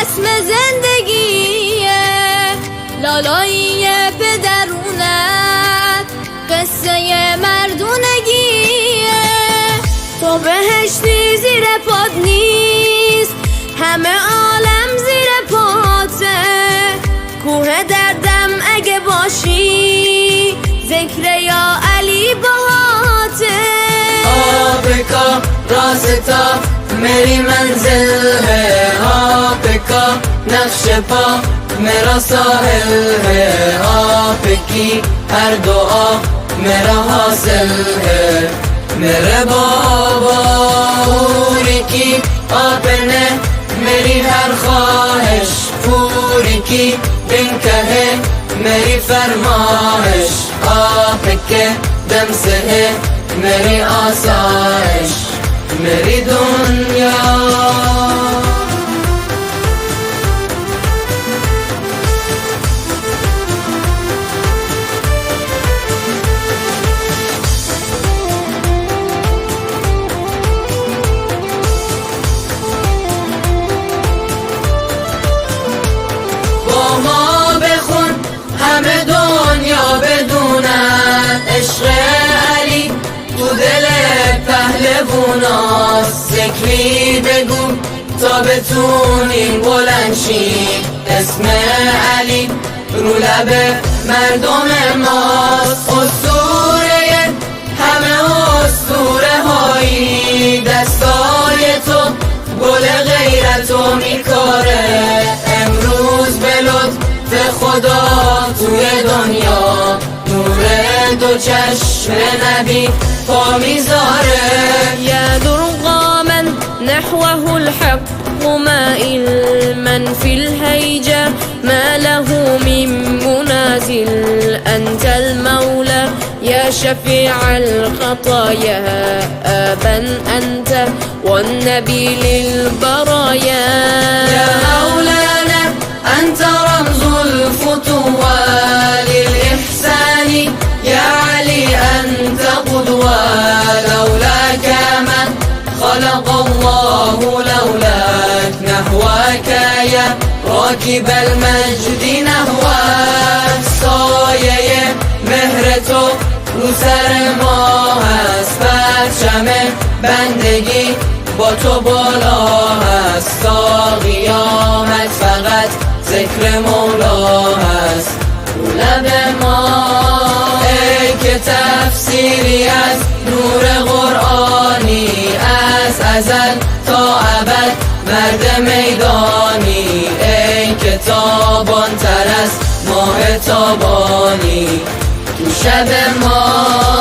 رسم زندگیه، لالایی پدرونت قصه مردونگیه. تو بهشتی زیر پاد نیست، همه عالم زیر پاته. کوه دردم اگه باشی، ذکر یا علی باهاته. آپ کا راستہ میری منزل ہے، آپ کا نقش پا میرا ساحل ہے، آپ کی ہر دعا میرا حاصل ہے. میرے بابا پوری کی آپ نے میری ہر خواہش، پوری کی بن کہے میری فرمائش. آپ کے دم سے ہے میری آسائش، میری دنیا. با ما بخون همه دنیا بدونن، عشق علی تو دل پهلووناست. ذکری بگو تا بتونیم بلند شیم، اسم علی رو لب مردم ماست. اسطوره همه اسطوره هایی، دستای تو گل غیرتو میکاره. امروز به لطف خدا توی دنیا نور دو چشم نبی پا میذاره. يدر قاما نحوه الحق مائل، من في الهيجة ما له من منازل. أنت المولى يا شفيع الخطايا، آبا أنت والنبي للبرايا. يا مولانا أنت رمز الفتوى للإحسان، يا علي أنت قدوة. لولاك ما خلق الله، لولاك نحوك يا راكب المجد نحوك. سایه مهر تو رو سر ما هست، پرچم بندگی با تو بالا هست. تا قیامت فقط ذکر مولا هست رو لب ما. ای که تفسیری از نور قرآنی، از ازل تا ابد مرد میدانی. ای که تابان تر از ماه تابانی تو شب ما.